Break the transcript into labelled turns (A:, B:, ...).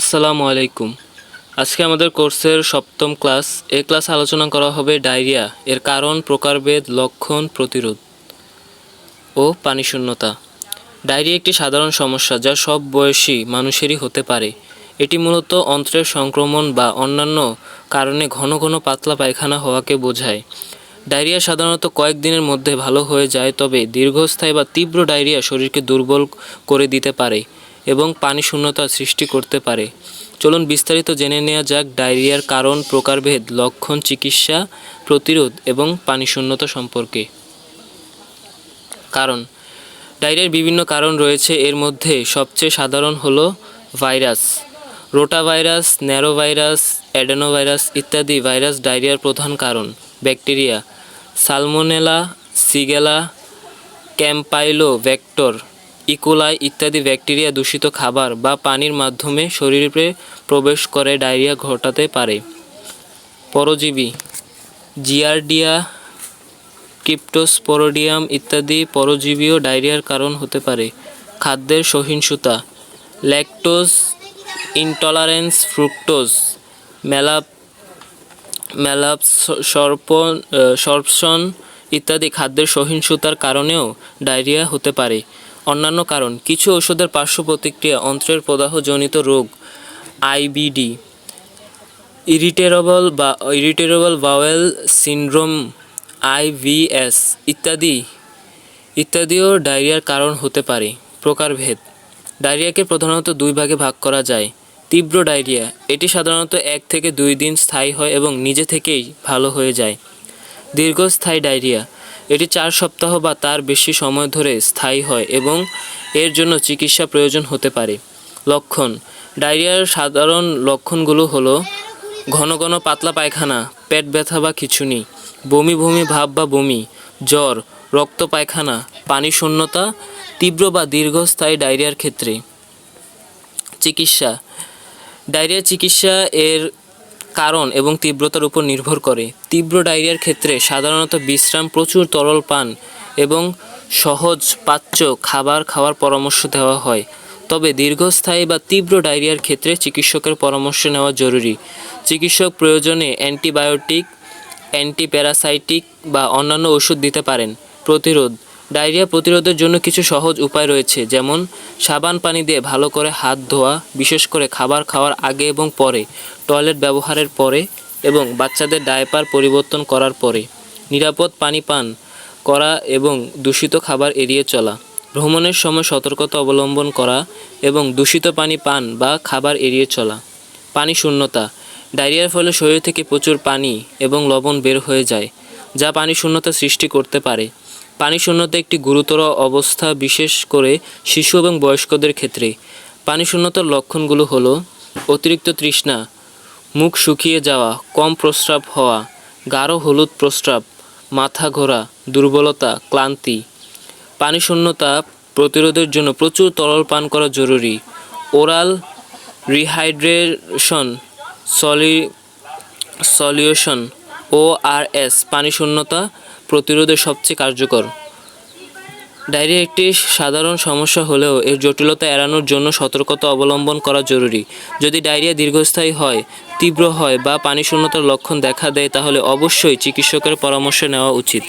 A: আসসালামু আলাইকুম। আজকে আমাদের কোর্সের সপ্তম ক্লাস। এই ক্লাসে আলোচনা করা হবে ডায়রিয়া এর কারণ, প্রকারভেদ, লক্ষণ, প্রতিরোধ ও পানিশূন্যতা। ডায়রিয়া একটি সাধারণ সমস্যা যা সব বয়সী মানুষেরই হতে পারে। এটি মূলত অন্ত্রের সংক্রমণ বা অন্যান্য কারণে ঘন ঘন পাতলা পায়খানা হওয়াকে বোঝায়। ডায়রিয়া সাধারণত কয়েকদিনের মধ্যে ভালো হয়ে যায়, তবে দীর্ঘস্থায়ী বা তীব্র ডায়রিয়া শরীরকে দুর্বল করে দিতে পারে এবং পানিশূন্যতা সৃষ্টি করতে পারে। চলুন বিস্তারিত জেনে নেওয়া যাক ডায়রিয়ার কারণ, প্রকারভেদ, লক্ষণ, চিকিৎসা, প্রতিরোধ এবং পানিশূন্যতা সম্পর্কে। কারণ, ডায়রিয়ার বিভিন্ন কারণ রয়েছে। এর মধ্যে সবচেয়ে সাধারণ হলো ভাইরাস। রোটাভাইরাস, ন্যারোভাইরাস, অ্যাডেনোভাইরাস ইত্যাদি ভাইরাস ডায়রিয়ার প্রধান কারণ। ব্যাকটেরিয়া, সালমোনেলা, সিগেলা, ক্যাম্পাইলোভেক্টর, ইকোলাই ইত্যাদি ব্যাকটেরিয়া দূষিত খাবার বা পানির মাধ্যমে শরীরে প্রবেশ করে ডায়রিয়া ঘটাতে পারে। পরজীবী, জিয়ার্ডিয়া, ক্রিপ্টোস্পোরিডিয়াম ইত্যাদি পরজীবীও ডায়রিয়ার কারণ হতে পারে। খাদ্যের সহিষ্ণুতা, ল্যাকটোজ ইনটলারেন্স, ফ্রুক্টোজ ম্যালাবসর্পশন ইত্যাদি খাদ্যের সহিষ্ণুতার কারণেও ডায়রিয়া হতে পারে। অন্যান্য কারণ, কিছু ওষুধের পার্শ্ব প্রতিক্রিয়া, অন্ত্রের প্রদাহজনিত রোগ, IBD, irritable bowel syndrome, IVs ইত্যাদিও ডায়রিয়ার কারণ হতে পারে। প্রকারভেদ, ডায়রিয়াকে প্রধানত দুই ভাগে ভাগ করা যায়। তীব্র ডায়রিয়া, এটি সাধারণত 1 থেকে 2 দিন স্থায়ী হয় এবং নিজে থেকেই ভালো হয়ে যায়। দীর্ঘস্থায়ী ডায়রিয়া, এটি 4 সপ্তাহ বা তার বেশি সময় ধরে স্থায়ী হয় এবং এর জন্য চিকিৎসা প্রয়োজন হতে পারে। লক্ষণ, ডায়রিয়ার সাধারণ লক্ষণগুলো হলো ঘন ঘন পাতলা পায়খানা, পেট ব্যথা বা খিঁচুনি, বমি বমি ভাব বা বমি, জ্বর, রক্ত পায়খানা, পানিশূন্যতা। তীব্র বা দীর্ঘস্থায়ী ডায়রিয়ার ক্ষেত্রে চিকিৎসা, ডায়রিয়া চিকিৎসা এর কারণ এবং তীব্রতার উপর নির্ভর করে। তীব্র ডায়রিয়ার ক্ষেত্রে সাধারণত বিশ্রাম, প্রচুর তরল পান এবং সহজ পাচ্য খাবার খাওয়ার পরামর্শ দেওয়া হয়। তবে দীর্ঘস্থায়ী বা তীব্র ডায়রিয়ার ক্ষেত্রে চিকিৎসকের পরামর্শ নেওয়া জরুরি। চিকিৎসক প্রয়োজনে অ্যান্টিবায়োটিক, অ্যান্টিপ্যারাসাইটিক বা অন্যান্য ওষুধ দিতে পারেন। প্রতিরোধ, ডায়রিয়া প্রতিরোধের জন্য কিছু সহজ উপায় রয়েছে, যেমন সাবান পানি দিয়ে ভালো করে হাত ধোয়া, বিশেষ করে খাবার খাওয়ার আগে এবং পরে, টয়লেট ব্যবহারের পরে এবং বাচ্চাদের ডায়পার পরিবর্তন করার পরে। নিরাপদ পানি পান করা এবং দূষিত খাবার এড়িয়ে চলা। ভ্রমণের সময় সতর্কতা অবলম্বন করা এবং দূষিত পানি পান বা খাবার এড়িয়ে চলা। পানিশূন্যতা, ডায়রিয়ার ফলে শরীর থেকে প্রচুর পানি এবং লবণ বের হয়ে যায়, যা পানিশূন্যতা সৃষ্টি করতে পারে। পানিশূন্যতা একটি গুরুতর অবস্থা, বিশেষ করে শিশু এবং বয়স্কদের ক্ষেত্রে। পানিশূন্যতার লক্ষণগুলো হলো অতিরিক্ত তৃষ্ণা, মুখ শুকিয়ে যাওয়া, কম প্রস্রাব হওয়া, গাঢ় হলুদ প্রস্রাব, মাথা ঘোরা, দুর্বলতা, ক্লান্তি। পানিশূন্যতা প্রতিরোধের জন্য প্রচুর তরল পান করা জরুরি। ওরাল রিহাইড্রেশন সলিউশন ORS পানিশূন্যতা প্রতিরোধে সবচেয়ে কার্যকর। ডায়রিয়া একটি সাধারণ সমস্যা হলেও এর জটিলতা এড়ানোর জন্য সতর্কতা অবলম্বন করা জরুরি। যদি ডায়রিয়া দীর্ঘস্থায়ী হয়, তীব্র হয় বা পানিশূন্যতার লক্ষণ দেখা দেয়, তাহলে অবশ্যই চিকিৎসকের পরামর্শ নেওয়া উচিত।